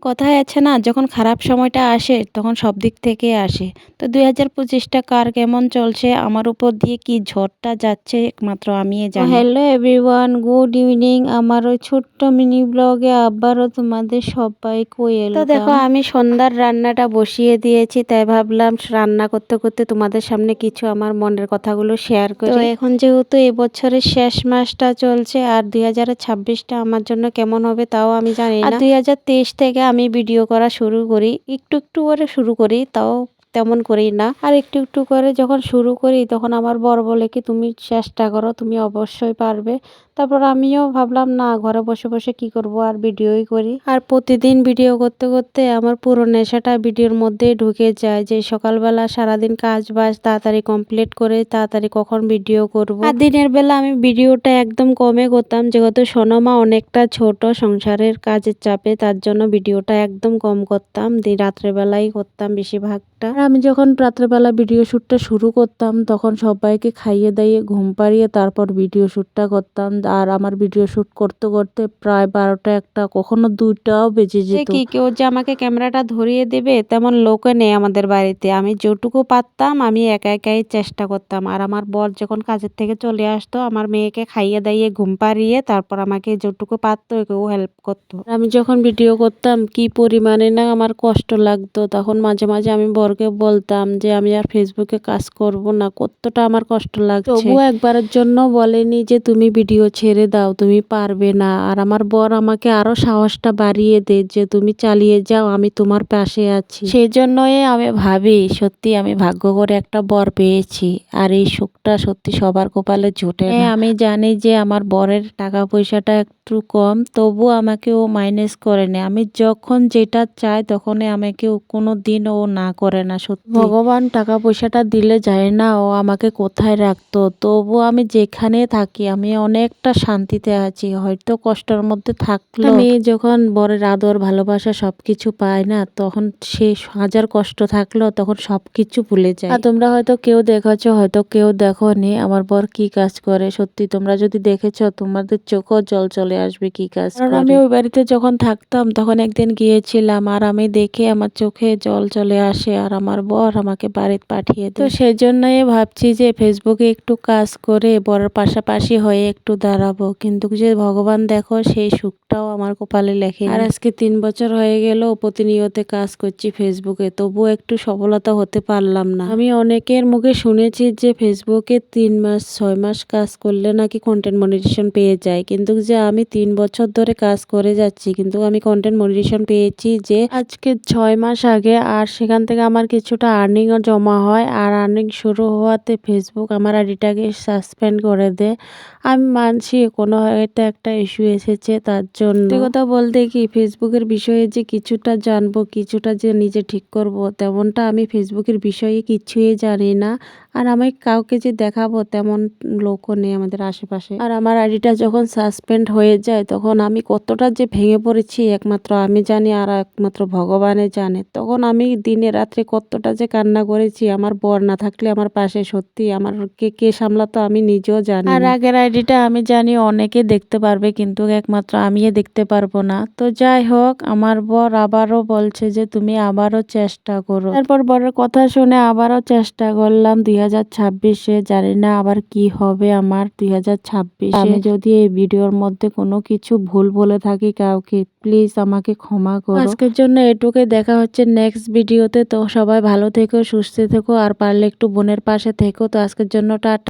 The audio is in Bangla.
কথায় আছে না, যখন খারাপ সময়টা আসে তখন সব দিক থেকে আসে। তো 2025টা কার কেমন চলছে, আমার উপর দিয়ে কি ঝড়টা যাচ্ছে একমাত্র আমিই জানি। Hello everyone, good evening. আমার ওই ছোট্ট মিনি ব্লগে আবারও তোমাদের সবাইকে ওয়েলকাম। তো দেখো, আমি সন্ধ্যার রান্নাটা বসিয়ে দিয়েছি, তাই ভাবলাম রান্না করতে করতে তোমাদের সামনে কিছু আমার মনের কথাগুলো শেয়ার করি। তো এখন যেহেতু এবছরের শেষ মাসটা চলছে আর 2026টা আমার জন্য কেমন হবে তাও আমি জানি না। 2023 থেকে আমি ভিডিও করা শুরু করি, একটু একটু করে শুরু করি, তাও তেমন করি না। আর একটু একটু করে যখন শুরু করি তখন আমার বর বলে কি তুমি চেষ্টা করো, তুমি অবশ্যই পারবে। তারপর আমিও ভাবলাম না, ঘরে বসে বসে কি করব, আর ভিডিওই করি। আর প্রতিদিন ভিডিও করতে করতে আমার পুরো নেশাটা ভিডিওর মধ্যেই ঢুকে যায়, যে সকালবেলা সারাদিন কাজ বাজ তাড়াতাড়ি কমপ্লিট করে তাড়াতাড়ি কখন ভিডিও করব। আর দিনের বেলা আমি ভিডিওটা একদম কমে করতাম, যেহেতু সোনামা অনেকটা ছোট, সংসারের কাজের চাপে, তার জন্য ভিডিওটা একদম কম করতাম, রাত্রে বেলাই করতাম বেশিরভাগটা। আর আমি যখন রাত্রেবেলা ভিডিও শ্যুটটা শুরু করতাম তখন সবাইকে খাইয়ে দাইয়ে ঘুম পাড়িয়ে তারপর ভিডিও শ্যুটটা করতাম। আর আমার ভিডিও শ্যুট করতে করতে প্রায় 12টা 1টা কখনো 2টাও বেজে যেত। কি কেউ যে আমাকে ক্যামেরাটা ধরিয়ে দেবে তেমন লোকও নেই আমাদের বাড়িতে। আমি যেটুকু পারতাম আমি একা একাই চেষ্টা করতাম। আর আমার বর যখন কাজের থেকে চলে আসতো, আমার মেয়েকে খাইয়ে দাইয়ে ঘুম পাড়িয়ে তারপর আমাকে যেটুকু পারতো কেউ হেল্প করতো। আমি যখন ভিডিও করতাম কি পরিমাণে না আমার কষ্ট লাগতো, তখন মাঝে মাঝে আমি বরকে বলতাম যে আমি আর ফেসবুকে কাজ করব না, কতটা আমার কষ্ট লাগছে। তবুও একবারের জন্য বলেনি যে তুমি ভিডিও ছেড়ে দাও, তুমি পারবে না। আর আমার বর আমাকে আরো সাহসটা বাড়িয়ে দে যে তুমি চালিয়ে যাও, আমি তোমার পাশে আছি। সেই জন্যই আমি ভাবি সত্যি আমি ভাগ্য করে একটা বর পেয়েছি, আর এই সুখটা সত্যি সবার কপালে জোটে না। আমি জানি যে আমার বরের টাকা পয়সাটা একটু কম, তবু আমাকে ও মাইনাস করে নেয়। আমি যখন যেটা চাই তখনই আমাকে কোনো দিন ও না করে না। সত্যি ভগবান টাকা পয়সাটা দিলে যায় না ও আমাকে কোথায় রাখতো, তবু আমি যেখানে থাকি আমি অনেকটা শান্তিতে আছি। হয়তো কষ্টের মধ্যে থাকলো, আমি যখন বরের আদর ভালোবাসা সবকিছু পাই না, তখন সে হাজার কষ্ট থাকলো তখন সবকিছু ভুলে যায়। আর তোমরা হয়তো কেউ দেখেছো, হয়তো কেউ দেখোনি আমার বর কি কাজ করে। সত্যি তোমরা যদি দেখেছো তোমাদের চোখও জল চলে আসবে কি কাজ করে। আমি ওই বাড়িতে যখন থাকতাম তখন একদিন গিয়েছিলাম, আর আমি দেখে আমার চোখে জল চলে আসে, আর আমার বর আমাকে বাড়িতে পাঠিয়ে দেয়। তো সেই জন্যই ভাবছি যে ফেসবুকে একটু কাজ করে বরের পাশাপাশি হয়ে একটু দাঁড়াবো, কিন্তু যে ভগবান দেখো সেই সুখটাও আমার কপালে লেখে। আর আজকে 3 বছর হয়ে গেল প্রতিনিয়ত কাজ করছি ফেসবুকে, তবুও একটু সফলতা হতে পারলাম না। আমি অনেকের মুখে শুনেছি যে ফেসবুকে 3 মাস 6 মাস কাজ করলে নাকি কন্টেন্ট মনিটাইজেশন পেয়ে যায়, কিন্তু যে আমি 3 বছর ধরে কাজ করে যাচ্ছি কিন্তু আমি কন্টেন্ট মনিটাইজেশন পেয়েছি যে আজকে 6 মাস আগে। আর সেখান থেকে আমার কিছুটা আর্নিংও জমা হয়, আর আর্নিং শুরু হওয়াতে ফেসবুক আমার আইডিটাকে সাসপেন্ড করে দেয়। আমি মানছি কোনো হয়তো একটা ইস্যু এসেছে তার জন্য। কথা বলতে কি ফেসবুকের বিষয়ে যে কিছুটা জানবো, কিছুটা যে নিজে ঠিক করব, তেমনটা আমি ফেসবুকের বিষয়ে কিছুই জানি না। আর আমি কাউকে যে দেখাবো তেমন লোকও নেই আমাদের আশেপাশে। আর আমার আইডিটা যখন সাসপেন্ড হয়ে যায় তখন আমি কতটা যে ভেঙে পড়েছি একমাত্র আমি জানি, আর একমাত্র ভগবানে জানে। তখন আমি দিনে রাত্রে কতটা যে কান্না করেছি, আমার বর না থাকলে আমার পাশে, সত্যি আমার কে সামলাতো আমি নিজেও জানি। আর আগের আইডিটা আমি জানি অনেকে দেখতে পারবে, কিন্তু একমাত্র আমিও দেখতে পারবো না। তো যাই হোক, আমার বর আবারও বলছে যে তুমি আবারও চেষ্টা করো। তারপর বরের কথা শুনে আবারও চেষ্টা করলাম 2026-এ। জানি না আবার কি হবে আমার 2026-এ। আমি যদি এই ভিডিওর মধ্যে কোনো কিছু ভুল বলে থাকি কাউকে, প্লিজ আমাকে ক্ষমা করো। আজকের জন্য এটুকুই, দেখা হচ্ছে নেক্সট ভিডিওতে। তো সবাই ভালো থেকো, সুস্থ থেকো, আর পারলে একটু বোনের পাশে থেকো। তো আজকের জন্য টাটা।